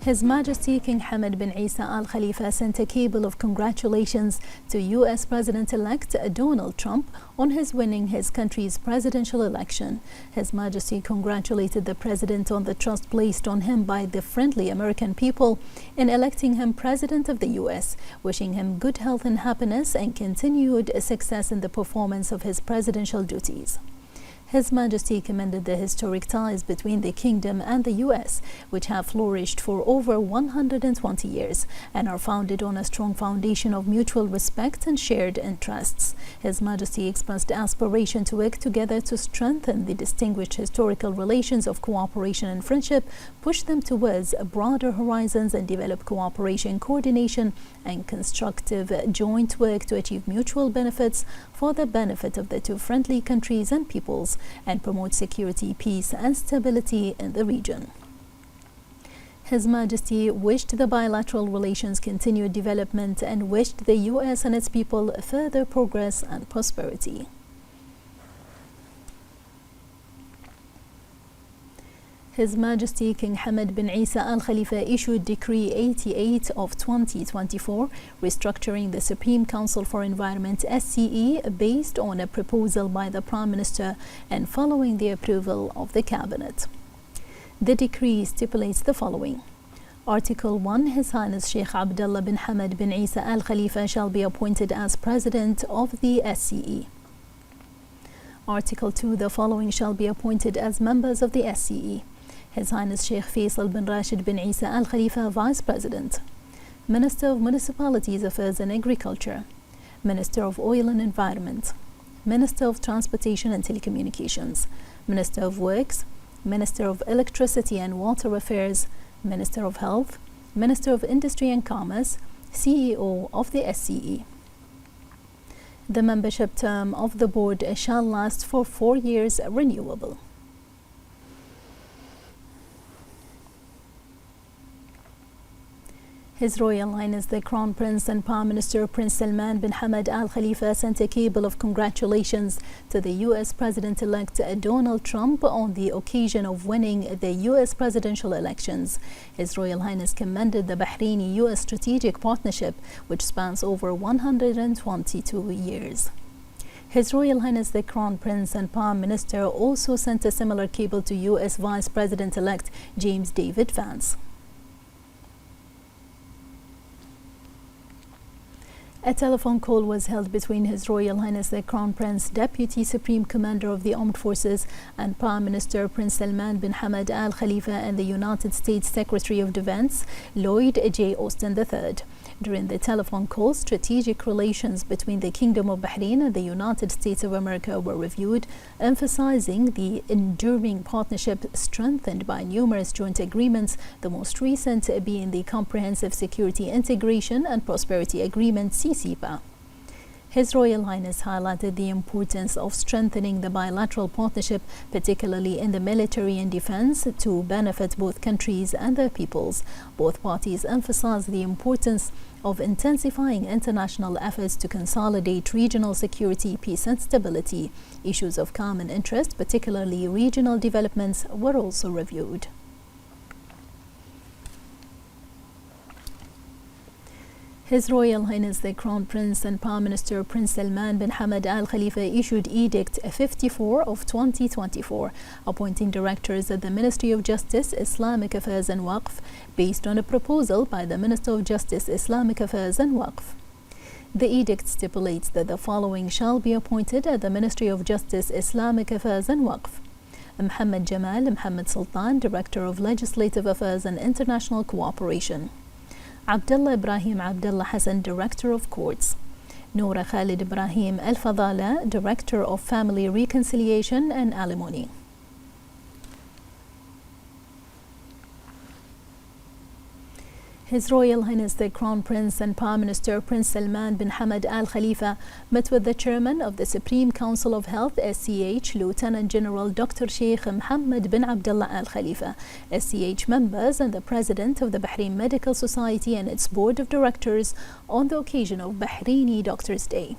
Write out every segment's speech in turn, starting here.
His Majesty King Hamad bin Isa Al Khalifa sent a cable of congratulations to U.S. President-elect Donald Trump on his winning his country's presidential election. His Majesty congratulated the President on the trust placed on him by the friendly American people in electing him President of the U.S., wishing him good health and happiness and continued success in the performance of his presidential duties. His Majesty commended the historic ties between the Kingdom and the U.S., which have flourished for over 120 years and are founded on a strong foundation of mutual respect and shared interests. His Majesty expressed aspiration to work together to strengthen the distinguished historical relations of cooperation and friendship, push them towards broader horizons, and develop cooperation, coordination, and constructive joint work to achieve mutual benefits for the benefit of the two friendly countries and peoples, and promote security, peace, and stability in the region. His Majesty wished the bilateral relations continued development and wished the U.S. and its people further progress and prosperity. His Majesty King Hamad bin Isa Al Khalifa issued Decree 88 of 2024, restructuring the Supreme Council for Environment (SCE) based on a proposal by the Prime Minister and following the approval of the Cabinet. The decree stipulates the following. Article 1. His Highness Sheikh Abdullah bin Hamad bin Isa Al Khalifa shall be appointed as President of the SCE. Article 2. The following shall be appointed as members of the SCE. His Highness Sheikh Faisal bin Rashid bin Isa Al Khalifa, Vice President. Minister of Municipalities Affairs and Agriculture. Minister of Oil and Environment. Minister of Transportation and Telecommunications. Minister of Works. Minister of Electricity and Water Affairs. Minister of Health. Minister of Industry and Commerce. CEO of the SCE. The membership term of the board shall last for 4 years, renewable. His Royal Highness the Crown Prince and Prime Minister Prince Salman bin Hamad Al Khalifa sent a cable of congratulations to the U.S. President-elect Donald Trump on the occasion of winning the U.S. presidential elections. His Royal Highness commended the Bahraini-U.S. strategic partnership, which spans over 122 years. His Royal Highness the Crown Prince and Prime Minister also sent a similar cable to U.S. Vice President-elect James David Vance. A telephone call was held between His Royal Highness the Crown Prince, Deputy Supreme Commander of the Armed Forces, and Prime Minister Prince Salman bin Hamad Al Khalifa and the United States Secretary of Defense, Lloyd J. Austin III. During the telephone call, strategic relations between the Kingdom of Bahrain and the United States of America were reviewed, emphasizing the enduring partnership strengthened by numerous joint agreements, the most recent being the Comprehensive Security Integration and Prosperity Agreement (CCPA). His Royal Highness highlighted the importance of strengthening the bilateral partnership, particularly in the military and defense, to benefit both countries and their peoples. Both parties emphasized the importance of intensifying international efforts to consolidate regional security, peace, and stability. Issues of common interest, particularly regional developments, were also reviewed. His Royal Highness the Crown Prince and Prime Minister Prince Salman bin Hamad Al Khalifa issued Edict 54 of 2024, appointing directors at the Ministry of Justice, Islamic Affairs and Waqf, based on a proposal by the Minister of Justice, Islamic Affairs and Waqf. The edict stipulates that the following shall be appointed at the Ministry of Justice, Islamic Affairs and Waqf: Muhammad Jamal Muhammad Sultan, Director of Legislative Affairs and International Cooperation; Abdullah Ibrahim Abdullah Hassan, Director of Courts; Noura Khalid Ibrahim Al Fadala, Director of Family Reconciliation and Alimony. His Royal Highness the Crown Prince and Prime Minister Prince Salman bin Hamad Al Khalifa met with the Chairman of the Supreme Council of Health (SCH), Lieutenant General Dr. Sheikh Mohammed bin Abdullah Al Khalifa, SCH members, and the President of the Bahrain Medical Society and its Board of Directors on the occasion of Bahraini Doctors' Day.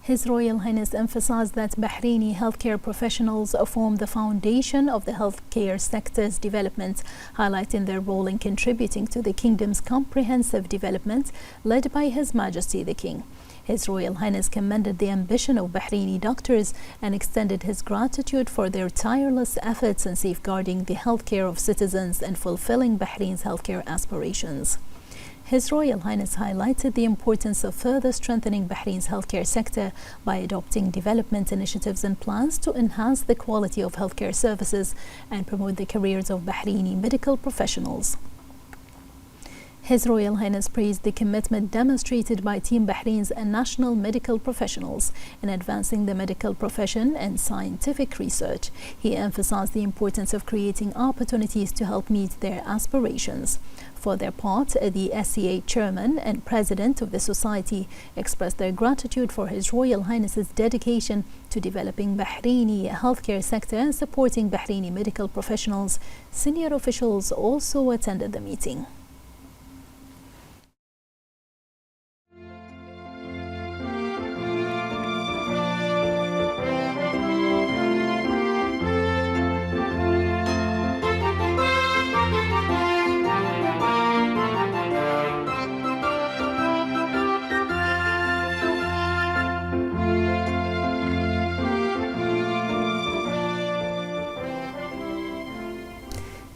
His Royal Highness emphasized that Bahraini healthcare professionals form the foundation of the healthcare sector's development, highlighting their role in contributing to the kingdom's comprehensive development led by His Majesty the King. His Royal Highness commended the ambition of Bahraini doctors and extended his gratitude for their tireless efforts in safeguarding the healthcare of citizens and fulfilling Bahrain's healthcare aspirations. His Royal Highness highlighted the importance of further strengthening Bahrain's healthcare sector by adopting development initiatives and plans to enhance the quality of healthcare services and promote the careers of Bahraini medical professionals. His Royal Highness praised the commitment demonstrated by Team Bahrain's national medical professionals in advancing the medical profession and scientific research. He emphasized the importance of creating opportunities to help meet their aspirations. For their part, the SCA chairman and president of the society expressed their gratitude for His Royal Highness's dedication to developing Bahraini healthcare sector and supporting Bahraini medical professionals. Senior officials also attended the meeting.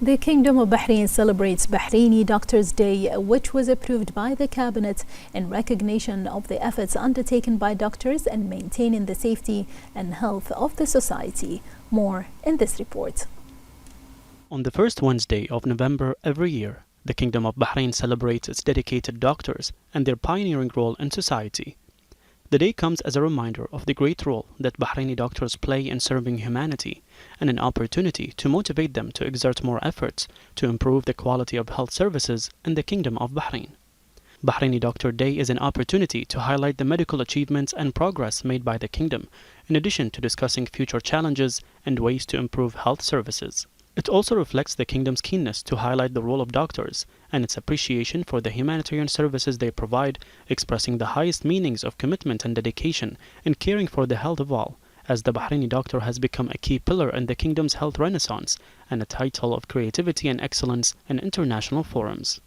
The Kingdom of Bahrain celebrates Bahraini Doctors' Day, which was approved by the Cabinet in recognition of the efforts undertaken by doctors in maintaining the safety and health of the society. More in this report. On the first Wednesday of November every year, the Kingdom of Bahrain celebrates its dedicated doctors and their pioneering role in society. The day comes as a reminder of the great role that Bahraini doctors play in serving humanity and an opportunity to motivate them to exert more efforts to improve the quality of health services in the Kingdom of Bahrain. Bahraini Doctor Day is an opportunity to highlight the medical achievements and progress made by the Kingdom, in addition to discussing future challenges and ways to improve health services. It also reflects the Kingdom's keenness to highlight the role of doctors and its appreciation for the humanitarian services they provide, expressing the highest meanings of commitment and dedication in caring for the health of all, as the Bahraini doctor has become a key pillar in the Kingdom's health renaissance and a title of creativity and excellence in international forums.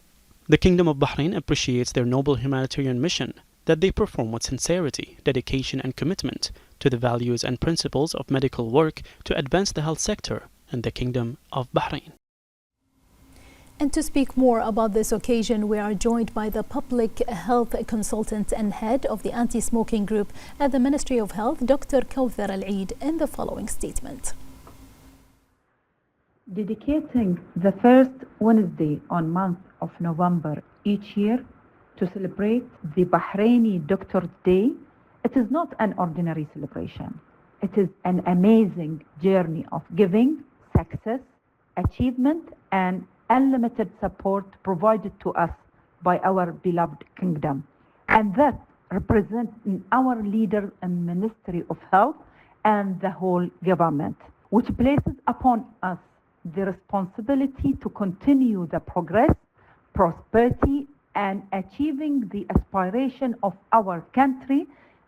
The Kingdom of Bahrain appreciates their noble humanitarian mission that they perform with sincerity, dedication and commitment to the values and principles of medical work to advance the health sector in the Kingdom of Bahrain. And to speak more about this occasion, we are joined by the public health consultant and head of the anti-smoking group at the Ministry of Health, Dr. Kawthar Al-Eid, in the following statement. Dedicating the first Wednesday on month of November each year to celebrate the Bahraini Doctors' Day, it is not an ordinary celebration. It is an amazing journey of giving, success, achievement, and unlimited support provided to us by our beloved kingdom. And that represents our leader and Ministry of Health and the whole government, which places upon us the responsibility to continue the progress, prosperity, and achieving the aspiration of our country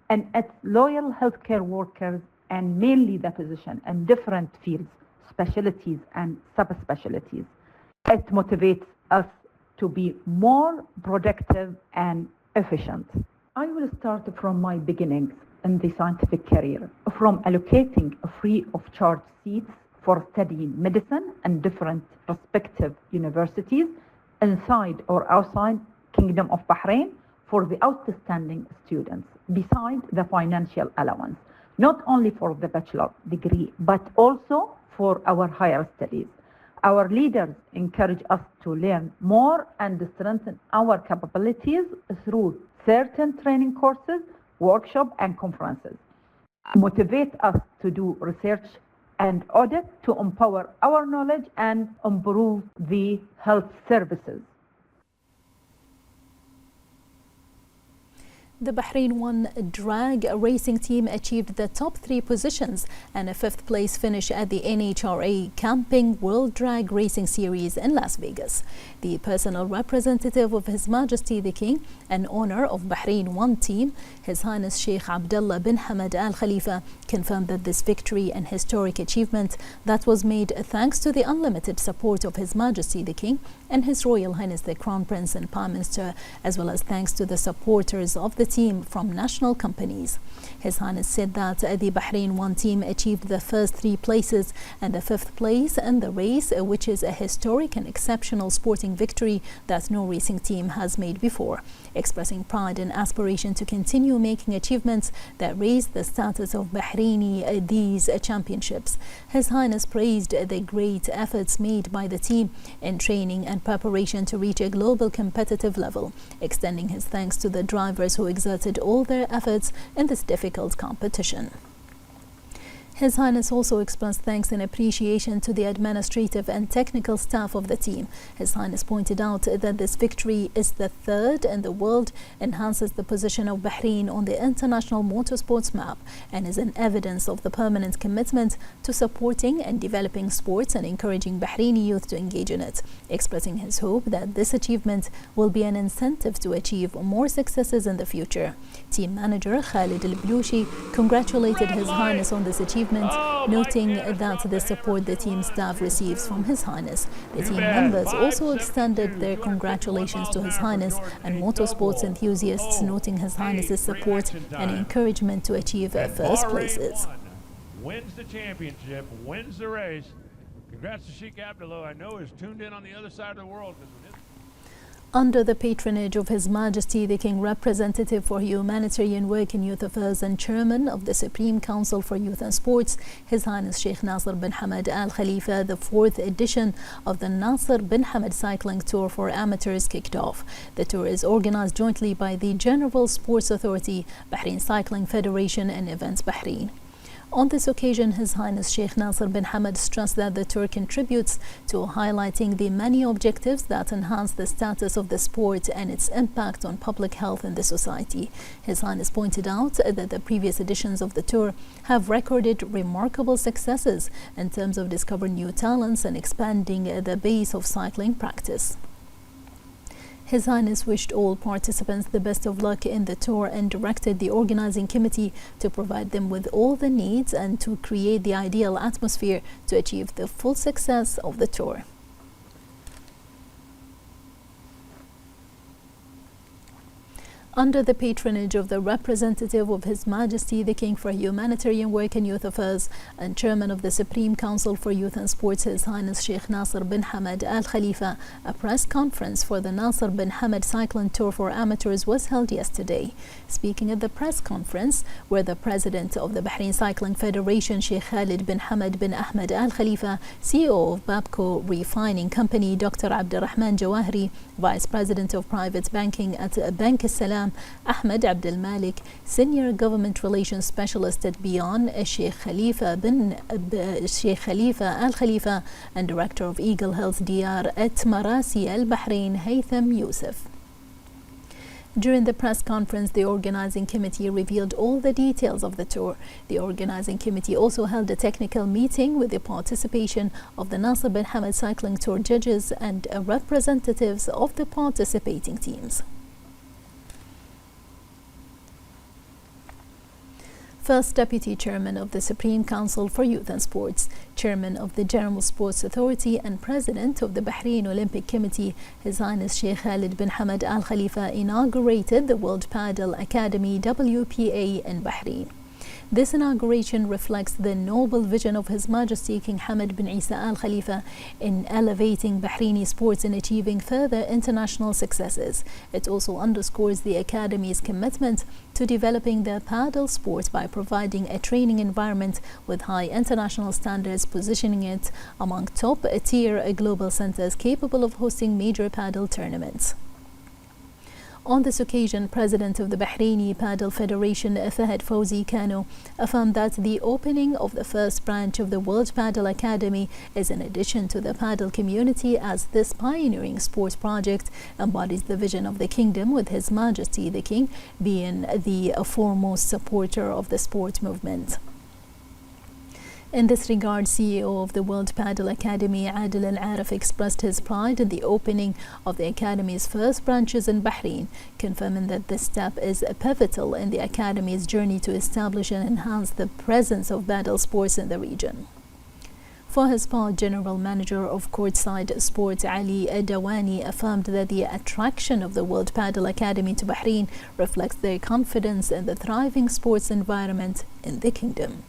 and its loyal healthcare workers, and mainly the physician in different fields, specialties and subspecialties. It motivates us to be more productive and efficient. I will start from my beginnings in the scientific career, from allocating free of charge seats for studying medicine in different respective universities inside or outside Kingdom of Bahrain for the outstanding students, besides the financial allowance, not only for the bachelor degree, but also for our higher studies. Our leaders encourage us to learn more and strengthen our capabilities through certain training courses, workshops, and conferences. Motivate us to do research and audit to empower our knowledge and improve the health services. The Bahrain 1 drag racing team achieved the top 3 positions and a 5th place finish at the NHRA Camping World Drag Racing Series in Las Vegas. The personal representative of His Majesty the King and owner of Bahrain 1 team, His Highness Sheikh Abdullah bin Hamad Al Khalifa, confirmed that this victory and historic achievement that was made thanks to the unlimited support of His Majesty the King and His Royal Highness the Crown Prince and Prime Minister, as well as thanks to the supporters of the team from national companies. His Highness said that the Bahrain 1 team achieved the first 3 places and the 5th place in the race, which is a historic and exceptional sporting victory that no racing team has made before, expressing pride and aspiration to continue making achievements that raise the status of Bahraini these championships. His Highness praised the great efforts made by the team in training and preparation to reach a global competitive level, extending his thanks to the drivers who exerted all their efforts in this difficult competition. His Highness also expressed thanks and appreciation to the administrative and technical staff of the team. His Highness pointed out that this victory is the 3rd in the world, enhances the position of Bahrain on the international motorsports map, and is an evidence of the permanent commitment to supporting and developing sports and encouraging Bahraini youth to engage in it, expressing his hope that this achievement will be an incentive to achieve more successes in the future. Team manager Khalid Al-Blushi congratulated His Highness on this achievement, noting that the support the team staff receives from His Highness. The team members also extended their congratulations to His Highness and motorsports enthusiasts, noting His Highness's support and encouragement to achieve first places. Wins the championship, wins the race. Congrats to Sheikh Abdullah. I know is tuned in on the other side of the world. Under the patronage of His Majesty the King, Representative for Humanitarian Work and Youth Affairs and Chairman of the Supreme Council for Youth and Sports, His Highness Sheikh Nasser bin Hamad Al Khalifa, the 4th edition of the Nasser bin Hamad Cycling Tour for Amateurs kicked off. The tour is organized jointly by the General Sports Authority, Bahrain Cycling Federation and Events Bahrain. On this occasion, His Highness Sheikh Nasser bin Hamad stressed that the tour contributes to highlighting the many objectives that enhance the status of the sport and its impact on public health in the society. His Highness pointed out that the previous editions of the tour have recorded remarkable successes in terms of discovering new talents and expanding the base of cycling practice. His Highness wished all participants the best of luck in the tour and directed the organizing committee to provide them with all the needs and to create the ideal atmosphere to achieve the full success of the tour. Under the patronage of the representative of His Majesty the King for Humanitarian Work and Youth Affairs and Chairman of the Supreme Council for Youth and Sports, His Highness Sheikh Nasser bin Hamad Al Khalifa, a press conference for the Nasser bin Hamad Cycling Tour for Amateurs was held yesterday. Speaking at the press conference, where the President of the Bahrain Cycling Federation, Sheikh Khalid bin Hamad bin Ahmed Al Khalifa, CEO of Babco Refining Company, Dr. Abdurrahman Jawahri, Vice President of Private Banking at Bank Salam, Ahmed Abdel Malik, Senior Government Relations Specialist at Beyond, Sheikh Khalifa Al Khalifa, and Director of Eagle Health DR at Marasi Al Bahrain, Haytham Youssef. During the press conference, the organizing committee revealed all the details of the tour. The organizing committee also held a technical meeting with the participation of the Nasser bin Hamad Cycling Tour judges and representatives of the participating teams. First Deputy Chairman of the Supreme Council for Youth and Sports, Chairman of the General Sports Authority and President of the Bahrain Olympic Committee, His Highness Sheikh Khalid bin Hamad Al Khalifa inaugurated the World Padel Academy WPA in Bahrain. This inauguration reflects the noble vision of His Majesty King Hamad bin Isa Al Khalifa in elevating Bahraini sports and achieving further international successes. It also underscores the Academy's commitment to developing the padel sport by providing a training environment with high international standards, positioning it among top-tier global centers capable of hosting major padel tournaments. On this occasion, President of the Bahraini Paddle Federation, Fahad Fawzi Kano, affirmed that the opening of the first branch of the World Paddle Academy is an addition to the paddle community, as this pioneering sports project embodies the vision of the kingdom, with His Majesty the King being the foremost supporter of the sport movement. In this regard, CEO of the World Paddle Academy, Adil Al-Arif, expressed his pride in the opening of the Academy's first branches in Bahrain, confirming that this step is pivotal in the Academy's journey to establish and enhance the presence of paddle sports in the region. For his part, General Manager of Courtside Sports Ali Dawani affirmed that the attraction of the World Paddle Academy to Bahrain reflects their confidence in the thriving sports environment in the kingdom.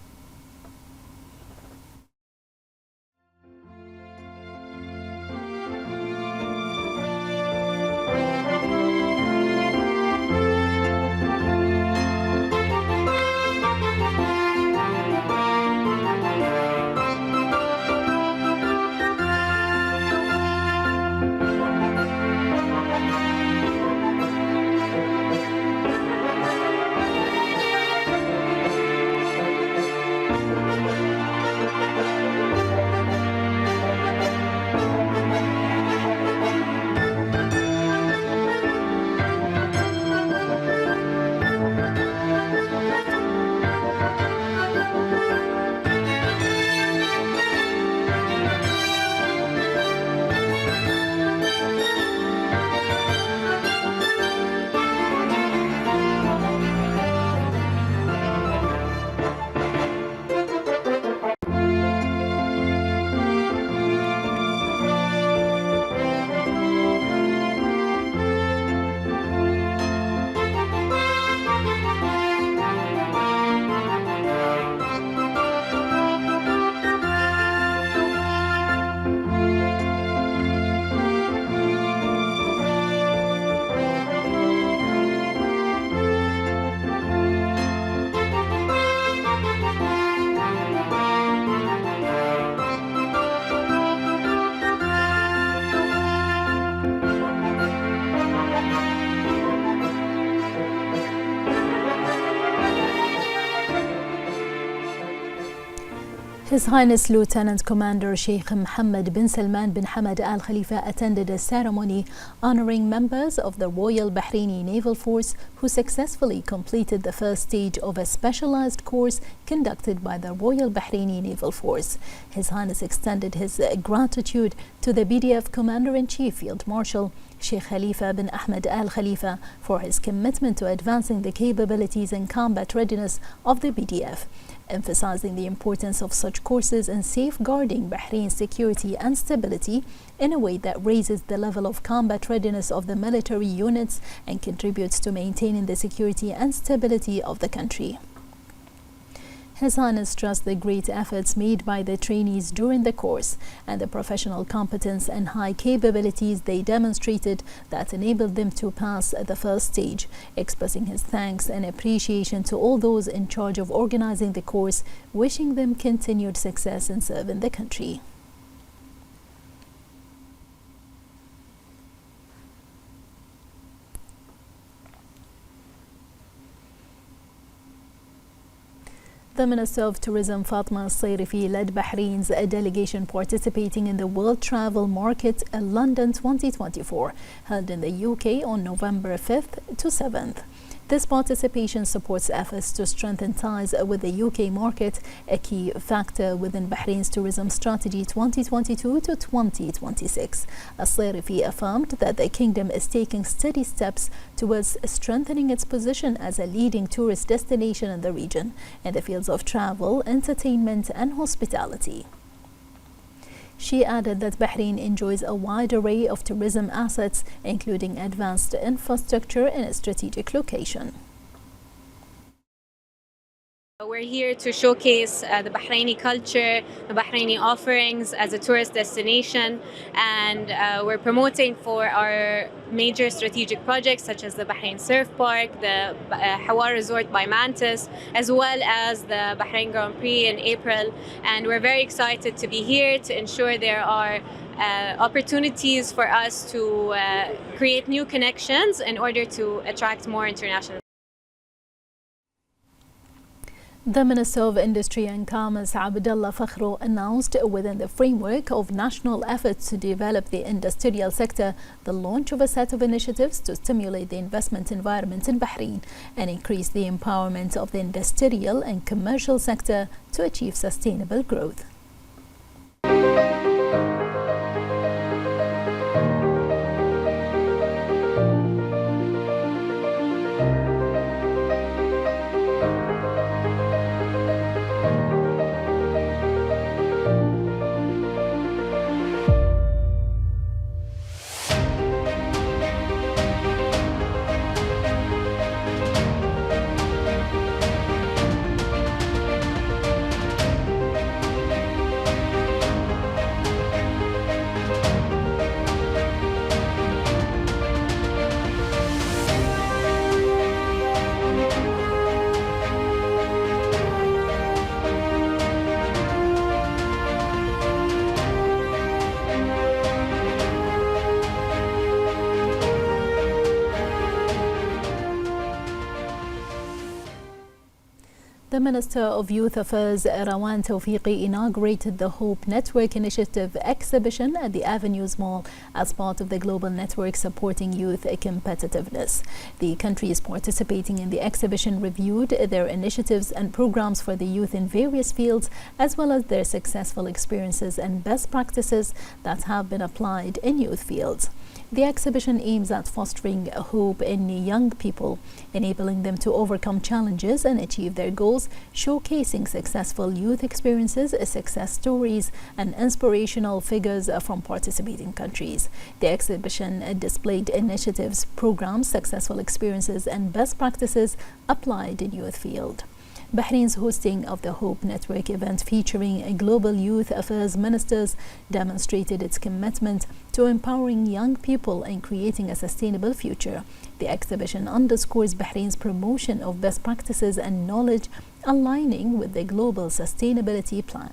His Highness Lieutenant Commander Sheikh Mohammed bin Salman bin Hamad Al Khalifa attended a ceremony honoring members of the Royal Bahraini Naval Force who successfully completed the first stage of a specialized course conducted by the Royal Bahraini Naval Force. His Highness extended his gratitude to the BDF Commander-in-Chief Field Marshal Sheikh Khalifa bin Ahmed Al Khalifa for his commitment to advancing the capabilities and combat readiness of the BDF, emphasizing the importance of such courses in safeguarding Bahrain's security and stability in a way that raises the level of combat readiness of the military units and contributes to maintaining the security and stability of the country. His Highness stressed the great efforts made by the trainees during the course and the professional competence and high capabilities they demonstrated that enabled them to pass the first stage, expressing his thanks and appreciation to all those in charge of organizing the course, wishing them continued success in serving the country. The Minister of Tourism Fatma Al-Sayrifi led Bahrain's delegation participating in the World Travel Market London 2024, held in the UK on November 5th to 7th. This participation supports efforts to strengthen ties with the UK market, a key factor within Bahrain's tourism strategy 2022 to 2026. Al-Sayrifi affirmed that the kingdom is taking steady steps towards strengthening its position as a leading tourist destination in the region in the fields of travel, entertainment and hospitality. She added that Bahrain enjoys a wide array of tourism assets, including advanced infrastructure in a strategic location. We're here to showcase the Bahraini culture, the Bahraini offerings as a tourist destination, and we're promoting for our major strategic projects such as the Bahrain Surf Park, the Hawar Resort by Mantis, as well as the Bahrain Grand Prix in April. And we're very excited to be here to ensure there are opportunities for us to create new connections in order to attract more international. The Minister of Industry and Commerce, Abdullah Fakhro, announced within the framework of national efforts to develop the industrial sector the launch of a set of initiatives to stimulate the investment environment in Bahrain and increase the empowerment of the industrial and commercial sector to achieve sustainable growth. The Minister of Youth Affairs, Rahwan Tawfiqi, inaugurated the Hope Network Initiative exhibition at the Avenues Mall as part of the global network supporting youth competitiveness. The countries participating in the exhibition reviewed their initiatives and programs for the youth in various fields, as well as their successful experiences and best practices that have been applied in youth fields. The exhibition aims at fostering hope in young people, enabling them to overcome challenges and achieve their goals, showcasing successful youth experiences, success stories, and inspirational figures from participating countries. The exhibition displayed initiatives, programs, successful experiences, and best practices applied in youth field. Bahrain's hosting of the Hope Network event featuring global youth affairs ministers demonstrated its commitment to empowering young people and creating a sustainable future. The exhibition underscores Bahrain's promotion of best practices and knowledge aligning with the global sustainability plan.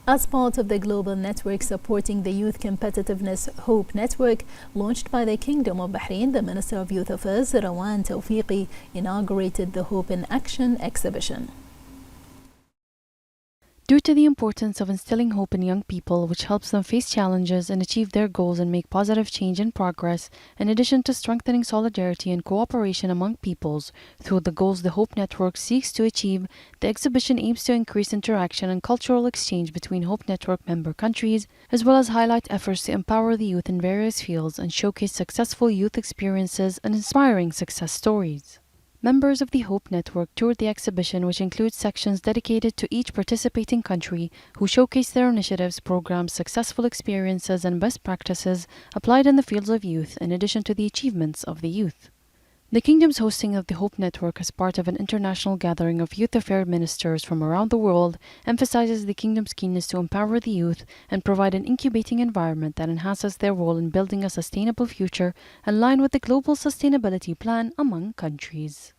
As part of the global network supporting the Youth Competitiveness Hope Network, launched by the Kingdom of Bahrain, the Minister of Youth Affairs, Rahwan Tawfiqi, inaugurated the Hope in Action exhibition. Due to the importance of instilling hope in young people, which helps them face challenges and achieve their goals and make positive change and progress, in addition to strengthening solidarity and cooperation among peoples, through the goals the Hope Network seeks to achieve, the exhibition aims to increase interaction and cultural exchange between Hope Network member countries, as well as highlight efforts to empower the youth in various fields and showcase successful youth experiences and inspiring success stories. Members of the Hope Network toured the exhibition, which includes sections dedicated to each participating country, who showcase their initiatives, programs, successful experiences, and best practices applied in the fields of youth, in addition to the achievements of the youth. The Kingdom's hosting of the Hope Network as part of an international gathering of youth affairs ministers from around the world emphasizes the Kingdom's keenness to empower the youth and provide an incubating environment that enhances their role in building a sustainable future aligned with the global sustainability plan among countries.